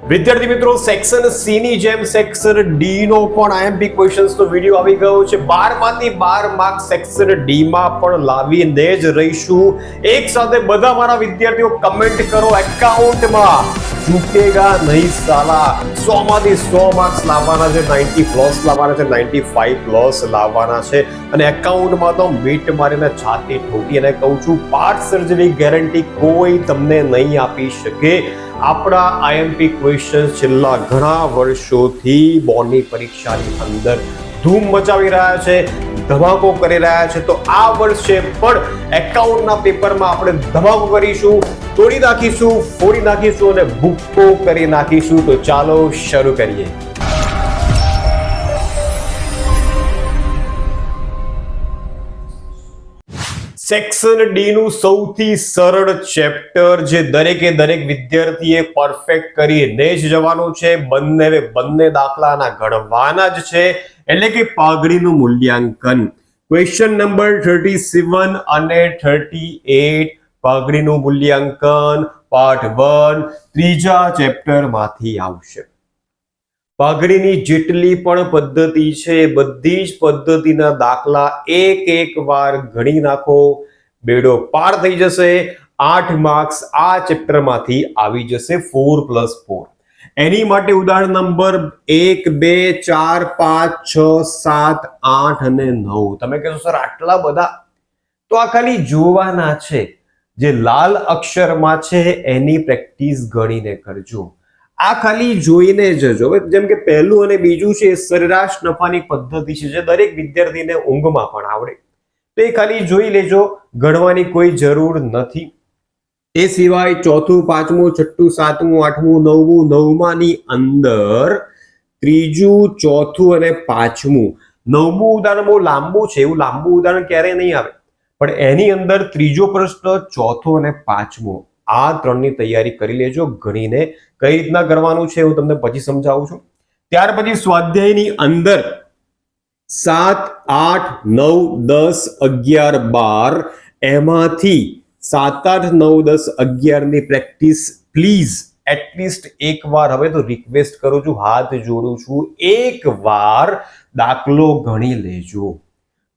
વિદ્યાર્થી મિત્રો, section C ની જેમ સેક્શન ડી નો પણ આઈએમપી ક્વેશ્ચન્સ નો વિડિયો આવી ગયો છે। 12 માંથી 12 માર્ક સેક્શન ડી માં પણ લાવીને જ રહીશું। એક સાથે બધા મારા વિદ્યાર્થીઓ કમેન્ટ કરો, એકાઉન્ટમાં ઝૂકેગા નહીં સાલા। 100 માંથી 100 માર્ક્સ લાવવાના છે, 90 પ્લસ લાવવાના છે, 95 પ્લસ લાવવાના છે અને એકાઉન્ટમાં તો મીટ મારીને છાતી ઠોકી અને કહું છું, પાર્ટ સર્જરી ગેરંટી કોઈ તમને નહીં આપી શકે। આપણા આઈએમપી ક્વેશ્ચન છેલ્લા ઘણા વર્ષોથી બોર્ડની પરીક્ષાની અંદર ધૂમ મચાવી રહ્યા છે, ધમાકો કરી રહ્યા છે। તો આ વર્ષે પણ એકાઉન્ટના પેપરમાં આપણે ધમાકો કરીશું, તોડી નાખીશું, ફોડી નાખીશું અને ભૂક્કો કરી નાખીશું। તો ચાલો શરૂ કરીએ। સેક્શન ડી નું સૌથી સરળ ચેપ્ટર જે દરેકે દરેક વિદ્યાર્થીએ પરફેક્ટ કરીને જ જવાનું છે। બંને દાખલાના ગણવાના જ છે, એટલે કે પાઘડીનું મૂલ્યાંકન। ક્વેશ્ચન નંબર 37 અને 38 પાઘડીનું મૂલ્યાંકન પાર્ટ 1 ત્રીજા ચેપ્ટરમાંથી આવશે। પાઘડીની જેટલી પણ પદ્ધતિ છે, બધી જ પદ્ધતિના દાખલા એક વાર ગણી નાખો, બેડો પાર થઈ જશે। 8 માર્ક્સ આ ચેપ્ટરમાંથી આવી જશે, 4+4। એની માટે ઉદાહરણ નંબર 1, 2, 4, 5, 6, 7, 8 અને 9। તમે કહેશો સર આટલા બધા, તો આ ખાલી જોવાના છે। જે લાલ અક્ષરમાં છે એની પ્રેક્ટિસ ગણીને કરજો, આ ખાલી જોઈને જજો। જેમ કે પહેલું અને બીજું છે સરેરાશ નફાની પદ્ધતિ છે, જે દરેક વિદ્યાર્થીને ઊંઘમાં પણ આવડે, તો એ ખાલી જોઈ લેજો, ગણવાની કોઈ જરૂર નથી। એ સિવાય ચોથું, પાંચમું, છઠ્ઠું, સાતમું, આઠમું, નવમું, નવમાની અંદર ત્રીજું, ચોથું અને પાંચમું। નવમું ઉદાહરણ બહુ લાંબુ છે, એવું લાંબુ ઉદાહરણ ક્યારેય નહીં આવે, પણ એની અંદર ત્રીજો પ્રશ્ન, ચોથો અને પાંચમો, આ ત્રણની તૈયારી કરી લેજો ગણીને। કઈ રીતના કરવાનું છે હું તમને પછી સમજાવું છું। ત્યાર પછી સ્વાધ્યાયની અંદર 7, 8, 9, 10, 11, 12 એમાંથી 7, 8, 9, 10, 11 ની પ્રેક્ટિસ પ્લીઝ એટલીસ્ટ એક વાર, હવે તો રિક્વેસ્ટ કરું છું, હાથ જોડું છું, એક વાર દાખલો ગણી લેજો,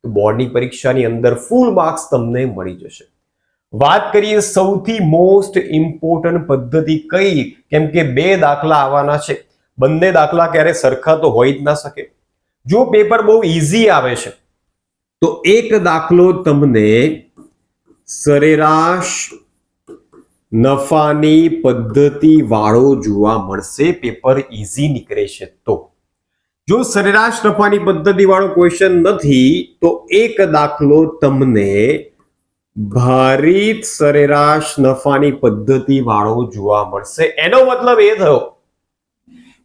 તો બોર્ડની પરીક્ષાની અંદર ફૂલ માર્ક્સ તમને મળી જશે। વાત કરીએ સૌથી મોસ્ટ ઇમ્પોર્ટન્ટ પદ્ધતિ કઈ, કેમ કે બે દાખલા આવવાના છે, બંને દાખલા ક્યારે સરખા તો હોઈ જ ના શકે। જો પેપર બહુ ઈઝી આવે છે તો એક દાખલો તમને સરેરાશ નફાની પદ્ધતિ વાળો જોવા મળશે, પેપર ઈઝી નીકળે છે તો। જો સરેરાશ નફાની પદ્ધતિ વાળો ક્વેશ્ચન નથી તો એક દાખલો તમને ભારિત સરેરાશ નફાની પદ્ધતિ વાળો જોવા મળશે। એનો મતલબ એ થયો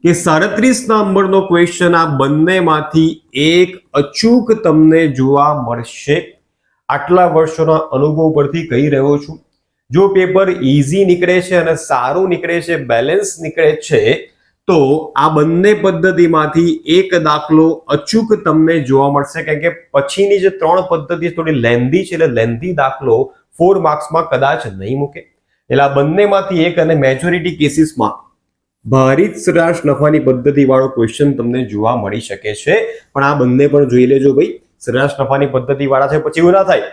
કે 37 નંબરનો ક્વેશ્ચન આ બંનેમાંથી એક અચૂક તમને જોવા મળશે। આટલા વર્ષોના અનુભવ પરથી કહી રહ્યો છું, જો પેપર ઈઝી નીકળે છે અને સારું નીકળે છે, બેલેન્સ નીકળે છે, તો આ બંને પદ્ધતિમાંથી એક દાખલો અચૂક તમને જોવા મળશે। કારણ કે પછીની જે ત્રણ પદ્ધતિ થોડી લેન્ધી છે, એટલે લેન્ધી દાખલો 4 માર્ક્સમાં કદાચ નહીં મૂકે, એટલે આ બંનેમાંથી એક, અને મેજોરિટી કેસીસમાં ભારિત સરેરાશ નફાની પદ્ધતિ વાળો ક્વેશ્ચન તમને જોવા મળી શકે છે। પણ આ બંને પણ જોઈ લેજો ભાઈ, સરેરાશ નફાની પદ્ધતિ વાળા છે, પછી એવું ના થાય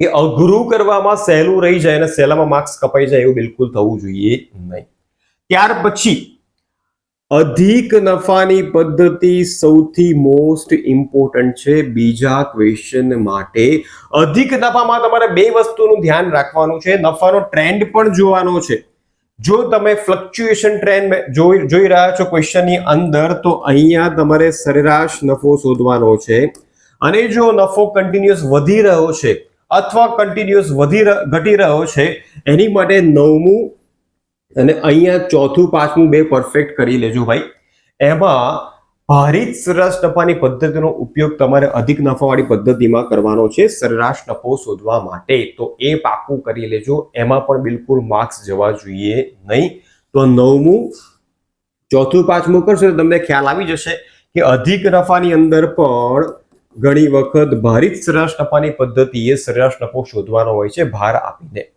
કે અઘરું કરવામાં સહેલું રહી જાય અને સહેલામાં માર્ક્સ કપાઈ જાય, એવું બિલકુલ થવું જોઈએ નહીં। ત્યાર પછી અધિક નફાની પદ્ધતિ સૌથી મોસ્ટ ઇમ્પોર્ટન્ટ છે બીજા ક્વેશ્ચન માટે। અધિક નફામાં તમારે બે વસ્તુનું ધ્યાન રાખવાનું છે, નફાનો ટ્રેન્ડ પણ જોવાનો છે। જો તમે ફ્લક્ચ્યુએશન ટ્રેન્ડ જોઈ રહ્યા છો ક્વેશ્ચનની અંદર, તો અહીંયા તમારે સરેરાશ નફો શોધવાનો છે, અને જો નફો કન્ટિન્યુઅસ વધી રહ્યો છે અથવા કન્ટિન્યુઅસ ઘટી રહ્યો છે, એની માટે નવમું અને અહીંયા ચોથું, પાંચમું બે પરફેક્ટ કરી લેજો ભાઈ। એમાં ભારિત સરેરાશ નફાની પદ્ધતિનો ઉપયોગ તમારે અધિક નફાવાળી પદ્ધતિમાં કરવાનો છે સરેરાશ નફો શોધવા માટે, તો એ પાકું કરી લેજો, એમાં પણ બિલકુલ માર્ક્સ જવા જોઈએ નહીં। તો નવમું, ચોથું, પાંચમું કરશો તો તમને ખ્યાલ આવી જશે કે અધિક નફાની અંદર પણ ઘણી વખત ભારિત સરેરાશ નફાની પદ્ધતિએ સરેરાશ નફો શોધવાનો હોય છે ભાર આપીને।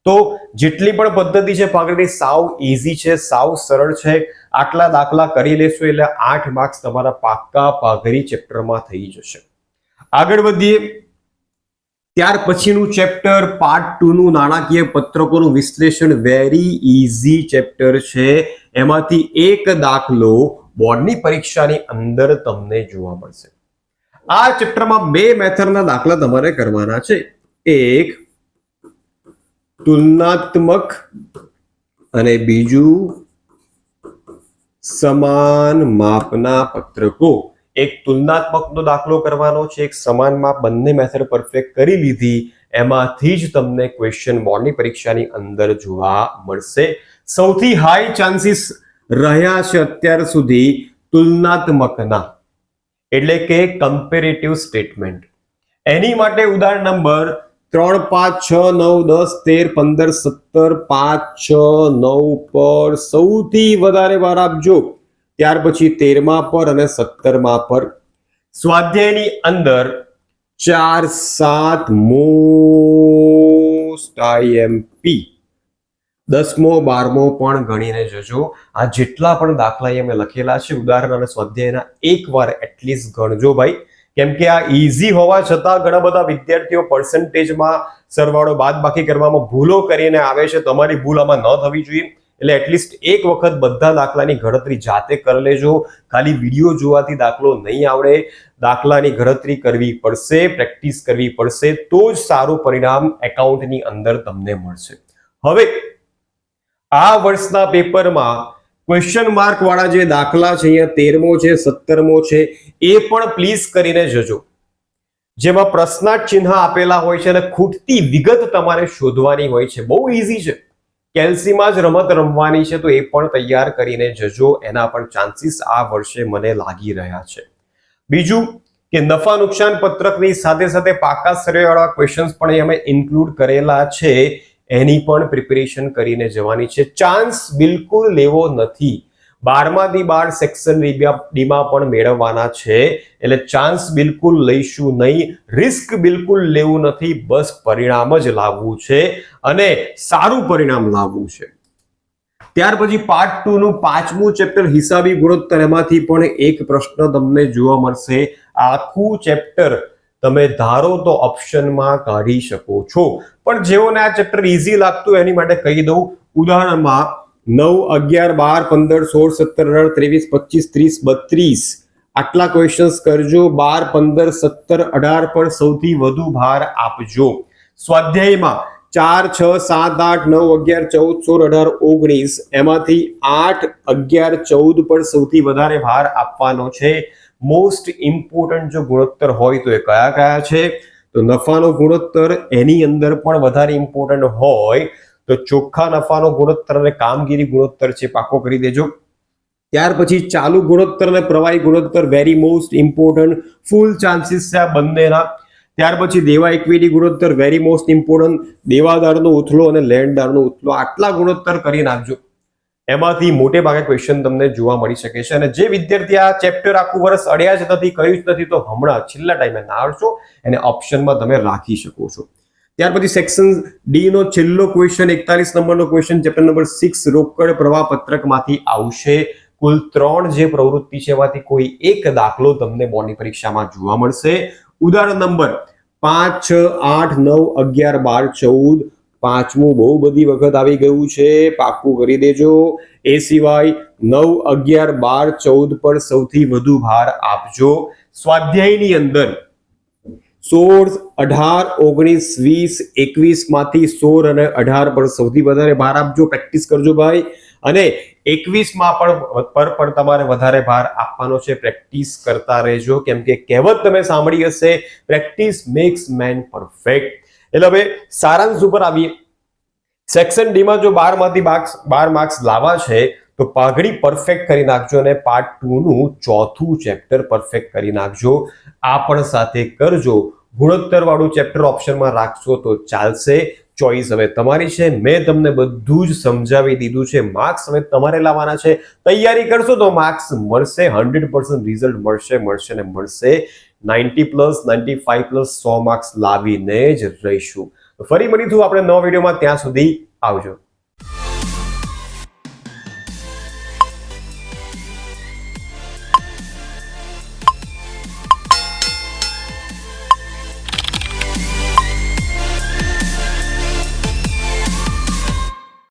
તો જેટલી પણ પદ્ધતિ છે પાઘડી સાવ ઈઝી છે, સાવ સરળ છે. આટલા દાખલા કરી લેશો એટલે 8 માર્ક્સ તમારા પાક્કા પાઘડી ચેપ્ટરમાં થઈ જશે. આગળ વધીએ. ત્યાર પછીનું ચેપ્ટર પાર્ટ 2 નું નાણાકીય પત્રકોનું વિશ્લેષણ. વેરી ઈઝી ચેપ્ટર છે. એમાંથી એક દાખલો બોર્ડની પરીક્ષાની અંદર તમને જોવા મળશે. આ ચેપ્ટરમાં બે મેથડના દાખલા તમારે કરવાના છે. એક તુલનાત્મક અને બીજું સમાન માપના પત્રકો. એક તુલનાત્મકનો દાખલો કરવાનો છે, એક સમાન માપ. બંને મેથડ પરફેક્ટ કરી લીધી. એમાંથી જ તમને ક્વેશ્ચન બોર્ડની પરીક્ષાની અંદર જોવા મળશે. સૌથી હાઈ ચાન્સીસ રહ્યા છે અત્યાર સુધી તુલનાત્મકના, એટલે કે કમ્પેરેટિવ સ્ટેટમેન્ટ. એની માટે ઉદાહરણ નંબર 3, 5, 6, 9, 10, 13, 15, 17, 5, 6, 9 પર સૌથી વધારે વાર આપજો. ત્યાર પછી 13મા પર અને 17મા પર. સ્વાધ્યાયની અંદર 4, 7 મોસ્ટ IMP. 10મો 12મો પણ ગણીને જજો. આ જેટલા પણ દાખલા અમે લખેલા છે ઉદાહરણ અને સ્વાધ્યાયના એકવાર એટલીસ્ટ ગણજો ભાઈ. કેમ કે આ ઈઝી હોવા છતાં ઘણા બધા વિદ્યાર્થીઓ પર્સન્ટેજમાં સરવાળો બાદબાકી કરવામાં ભૂલો કરીને આવે છે. તમારી ભૂલ આમાં ન થવી જોઈએ. એટલે એટલીસ્ટ એક વખત બધા દાખલાની ગણતરી જાતે કરી લેજો. ખાલી વિડીયો જોવાથી દાખલો નહીં આવડે. દાખલાની ગણતરી કરવી પડશે, પ્રેક્ટિસ કરવી પડશે, તો જ સારું પરિણામ એકાઉન્ટની અંદર તમને મળશે. હવે આ વર્ષના પેપરમાં ક્વેશ્ચન માર્ક વાળા જે દાખલા છે, અહીંયા 13મો છે, 17મો છે, એ પણ પ્લીઝ કરીને જજો. જેમાં પ્રશ્નાર્થ ચિહ્ન આપેલા હોય છે અને ખૂટતી વિગત તમારે શોધવાની હોય છે. બહુ ઈઝી છે. કેલ્સીમાં જ રમત રમવાની છે, તો એ પણ તૈયાર કરીને જજો. એના પણ ચાન્સીસ આ વર્ષે મને લાગી રહ્યા છે. બીજું કે નફા નુકસાન પત્રકની સાથે સાથે પાકા સર્વેવાળા ક્વેશ્ચન્સ પણ અમે ઇન્ક્લુડ કરેલા છે. એની પણ પ્રિપેરેશન કરીને જવાની છે. ચાન્સ બિલકુલ લેવો નથી. 12માંથી 12 સેક્શન ડીમાં પણ મેળવવાના છે. એટલે ચાન્સ બિલકુલ લઈશું નહીં, રિસ્ક બિલકુલ લેવું નથી. બસ પરિણામ જ લાવવું છે અને સારું પરિણામ લાવવું છે. ત્યાર પછી પાર્ટ 2 નું 5મું ચેપ્ટર હિસાબી ગુણોત્તર. એમાંથી પણ એક પ્રશ્ન તમને જોવા મળશે. આખું ચેપ્ટર તમે ધારો તો ઓપ્શનમાં કાઢી શકો છો, પણ જેઓને આ ચેપ્ટર ઈઝી લાગતું એની માટે કહી દઉં. ઉદાહરણમાં 9, 11, 12, 15, 16, 17, 18, 25, 30, 32 આટલા ક્વેશ્ચન્સ કરજો. 12, 15, 17, 18 પર સૌથી વધુ ભાર આપજો. સ્વાધ્યાયમાં 4, 6, 7, 8, 9, 11, 14, 16, 18, 19 એમાંથી 8, 11, 14 પર સૌથી વધારે ભાર આપવાનો છે. મોસ્ટ ઇમ્પોર્ટન્ટ જો ગુણોત્તર હોય તો એ કયા કયા છે? તો નફાનો ગુણોત્તર, એની અંદર પણ વધારે ઇમ્પોર્ટન્ટ હોય તો ચોખ્ખા નફાનો ગુણોત્તર અને કામગીરી ગુણોત્તર છે, પાકો કરી દેજો. ત્યાર પછી ચાલુ ગુણોત્તર અને પ્રવાહી ગુણોત્તર વેરી મોસ્ટ ઇમ્પોર્ટન્ટ, ફૂલ ચાન્સીસ છે આ બંનેના. ત્યાર પછી દેવા ઇક્વિટી ગુણોત્તર વેરી મોસ્ટ ઇમ્પોર્ટન્ટ, દેવાદારનો ઉથલો અને લેણદારનો ઉથલો. આટલા ગુણોત્તર કરી નાખજો. એમાંથી મોટે ભાગે ક્વેશ્ચન તમને જોવા મળી શકે છે. અને જે વિદ્યાર્થી આ ચેપ્ટર આખું વર્ષ અડ્યા જ નથી, કર્યું જ નથી, તો હમણાં છેલ્લા ટાઈમે ના આવશો, એને ઓપ્શનમાં તમે રાખી શકો છો. ત્યાર પછી સેક્શન ડી નો છેલ્લો ક્વેશ્ચન 41 નંબરનો ક્વેશ્ચન ચેપ્ટર નંબર 6 રોકડ પ્રવાહ પત્રકમાંથી આવશે. કુલ 3 જે પ્રવૃત્તિ છે એમાંથી કોઈ એક દાખલો તમને બોર્ડની પરીક્ષામાં જોવા મળશે. ઉદાહરણ નંબર 5, 6, 8, 9, 11, 12, 14. 5મું બહુ બધી વખત આવી ગયું છે, પાકું કરી દેજો. એ સિવાય 9, 11, 12, 14 પર સૌથી વધુ ભાર આપજો. સ્વાધ્યાયની અંદર 16, 18, 19, 20, 21 માંથી 16 અને 18 પર સૌથી વધારે ભાર આપજો. પ્રેક્ટિસ કરજો ભાઈ. અને 21માં પણ તમારે વધારે ભાર આપવાનો છે. પ્રેક્ટિસ કરતા રહેજો, કેમ કે કહેવત તમે સાંભળી હશે, પ્રેક્ટિસ મેક્સ મેન પરફેક્ટ. એટલે હવે સારાંશ ઉપર આવીએ. સેક્શન ડી માં જો 12માંથી 12 માર્ક્સ લાવવા છે તો પાઘડી પરફેક્ટ કરી નાખજો અને પાર્ટ 2 નું 4થું ચેપ્ટર પરફેક્ટ કરી નાખજો. આ પણ સાથે કરજો. ગુણોત્તર વાળું ચેપ્ટર ઓપ્શનમાં રાખશો તો ચાલશે. ચોઈસ હવે તમારી છે. મેં તમને બધું જ સમજાવી દીધું છે. માર્ક્સ હવે તમારે લાવવાના છે. તૈયારી કરશો તો માર્ક્સ મળશે. 100% રિઝલ્ટ મળશે ને મળશે. 90+, 95+, 100 માર્ક્સ લાવીને જ રહીશું. તો ફરી મળીશું આપણે નવા વિડીયોમાં, ત્યાં સુધી આવજો.